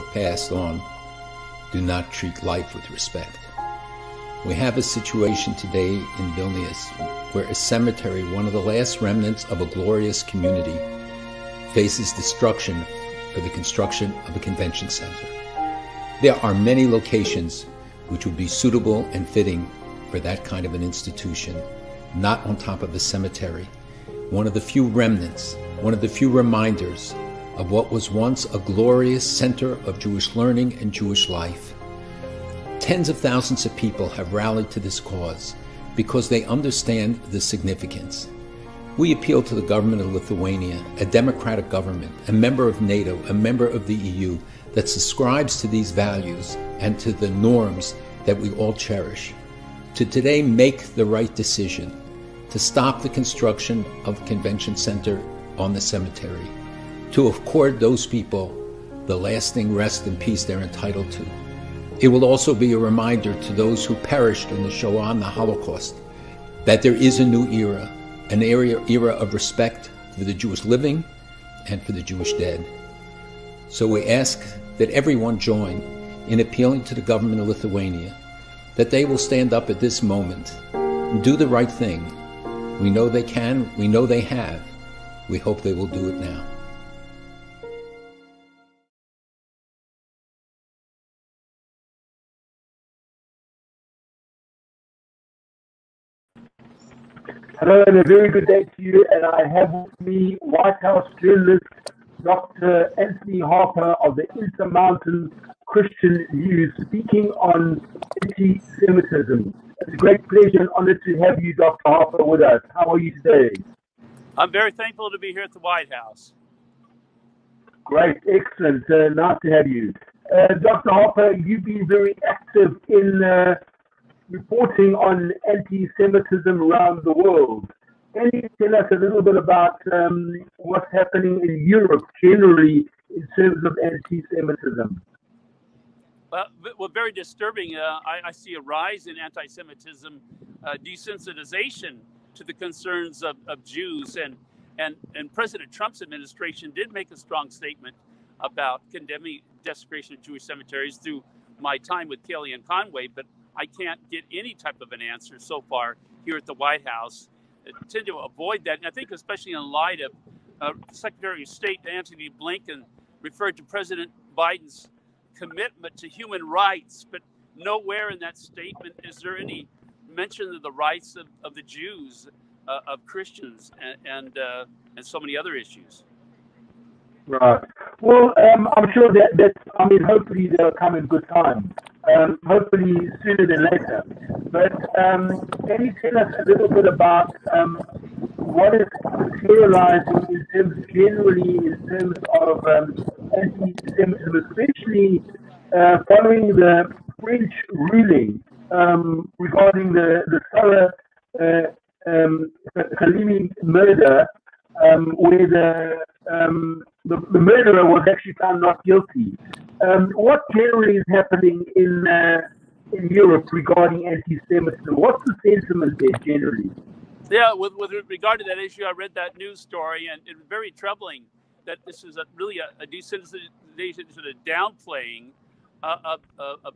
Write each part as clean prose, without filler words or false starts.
have passed on do not treat life with respect. We have a situation today in Vilnius where a cemetery, one of the last remnants of a glorious community, faces destruction for the construction of a convention center. There are many locations which would be suitable and fitting for that kind of an institution, not on top of a cemetery. One of the few remnants, one of the few reminders of what was once a glorious center of Jewish learning and Jewish life. Tens of thousands of people have rallied to this cause because they understand the significance. We appeal to the government of Lithuania, a democratic government, a member of NATO, a member of the EU, that subscribes to these values and to the norms that we all cherish, to today make the right decision to stop the construction of a convention center on the cemetery, to accord those people the lasting rest and peace they're entitled to. It will also be a reminder to those who perished in the Shoah and the Holocaust that there is a new era, an era of respect for the Jewish living and for the Jewish dead. So we ask that everyone join in appealing to the government of Lithuania that they will stand up at this moment and do the right thing. We know they can, we know they have. We hope they will do it now. Hello and a very good day to you, and I have with me White House journalist Dr. Harper of the InterMountain Christian News speaking on anti-Semitism. It's a great pleasure and honor to have you, Dr. Harper, with us. How are you today? I'm very thankful to be here at the White House. Great, excellent. Nice to have you. Dr. Harper, you've been very active in reporting on anti-Semitism around the world. Can you tell us a little bit about what's happening in Europe generally in terms of anti-Semitism? Well, very disturbing. I see a rise in anti-Semitism, desensitization to the concerns of Jews, and President Trump's administration did make a strong statement about condemning desecration of Jewish cemeteries through my time with Kellyanne Conway, but I can't get any type of an answer so far here at the White House. I tend to avoid that, and I think especially in light of Secretary of State Antony Blinken referred to President Biden's commitment to human rights, but nowhere in that statement is there any mention of the rights of the Jews, of Christians, and so many other issues. Right. Well, I'm sure that hopefully they'll come in good time. Hopefully sooner than later. But can you tell us a little bit about what is materializing generally in terms of anti-Semitism, especially following the French ruling regarding the Sarah Halimi murder, where the murderer was actually found not guilty. What generally is happening in Europe regarding anti-Semitism? What's the sentiment there generally? Yeah, with regard to that issue, I read that news story, and it's very troubling that this is really a desensitization to the downplaying of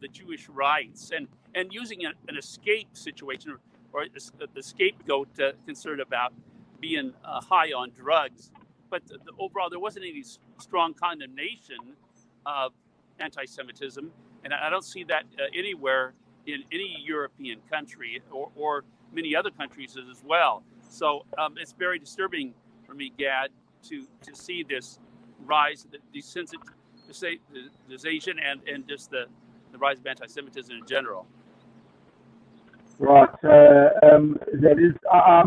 the Jewish rights and using an escape situation or the scapegoat concerned about being high on drugs. But overall, there wasn't any strong condemnation of anti-Semitism, and I don't see that anywhere in any European country or many other countries as well. So it's very disturbing for me, Gad, to see this rise, the desensitization and just the rise of anti-Semitism in general. Right. That is, I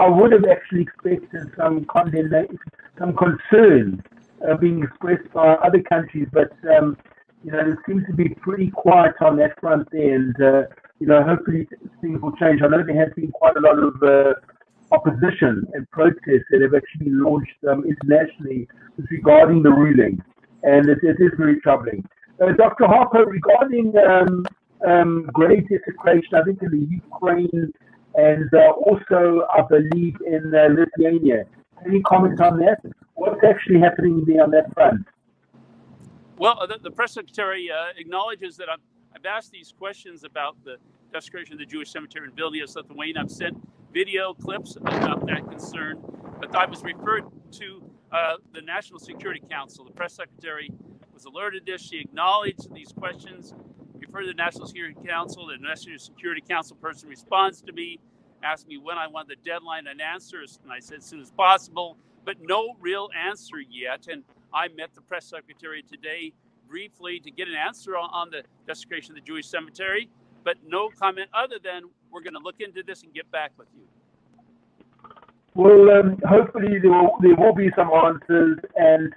would have actually expected some condemnation, some concern being expressed by other countries, but there seems to be pretty quiet on that front there, and hopefully things will change. I know there has been quite a lot of opposition and protests that have actually been launched internationally regarding the ruling, and it is very troubling. Dr. Harper, regarding grave desecration, I think in the Ukraine and also, I believe, in Lithuania. Any comment on that? What's actually happening there on that front? Well, the press secretary acknowledges that I've asked these questions about the desecration of the Jewish cemetery in Vilnius, Lithuania. I've sent video clips about that concern, but I was referred to the National Security Council. The press secretary was alerted to this. She acknowledged these questions, referred to the National Security Council. The National Security Council person responds to me, asked me when I want the deadline and answers, and I said as soon as possible, but no real answer yet. And I met the press secretary today briefly to get an answer on the desecration of the Jewish cemetery, but no comment other than we're going to look into this and get back with you. Well, hopefully there will be some answers, and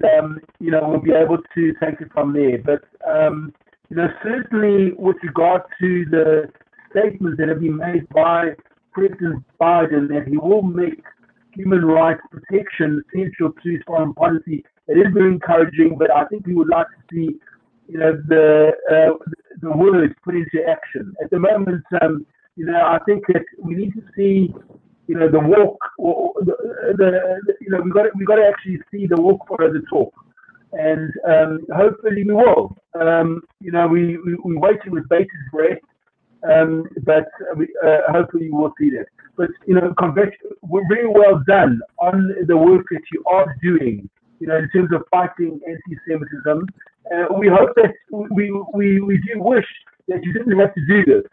we'll be able to take it from there. But certainly with regard to the statements that have been made by President Biden that he will make human rights protection central to his foreign policy, it is very encouraging. But I think we would like to see, the words put into action. At the moment, I think that we need to see, the walk. We got to actually see the walk follow the talk, and hopefully we will. We're waiting with bated breath, but hopefully we'll see that. But we're very well done on the work that you are doing, in terms of fighting anti-Semitism. We hope that we do wish that you didn't have to do this.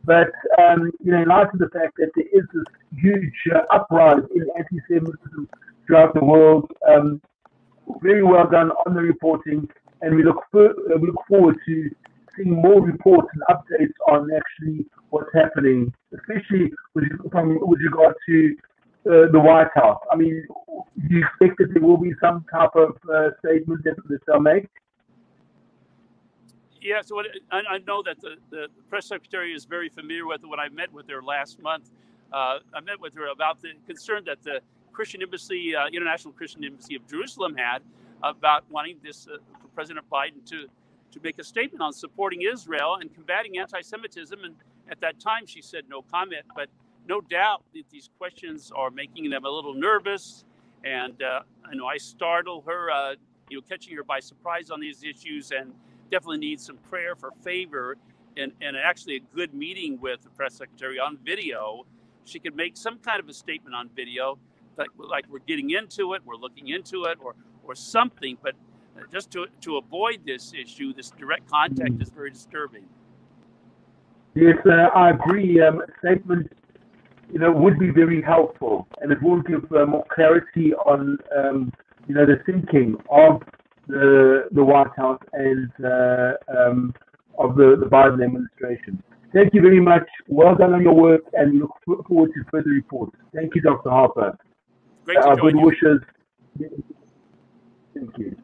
But, in light of the fact that there is this huge uprise in anti-Semitism throughout the world, very well done on the reporting, and we look forward to seeing more reports and updates on actually what's happening, especially with regard to the White House. I mean, do you expect that there will be some type of statement that they'll make? Yeah, so I know that the press secretary is very familiar with it. When I met with her last month, I met with her about the concern that the Christian Embassy, International Christian Embassy of Jerusalem had about wanting this for President Biden to make a statement on supporting Israel and combating anti-Semitism. And at that time, she said no comment. But no doubt that these questions are making them a little nervous. And I know I startled her, catching her by surprise on these issues, and definitely needs some prayer for favor and actually a good meeting with the press secretary on video. She could make some kind of a statement on video, like we're getting into it, we're looking into it, or something. But just to avoid this issue, this direct contact is very disturbing. Yes, I agree. A statement, would be very helpful, and it will give more clarity on, the thinking of the White House and of the Biden administration. Thank you very much. Well done on your work, and look forward to further reports. Thank you, Dr. Harper. Great to join you. Good wishes. Thank you.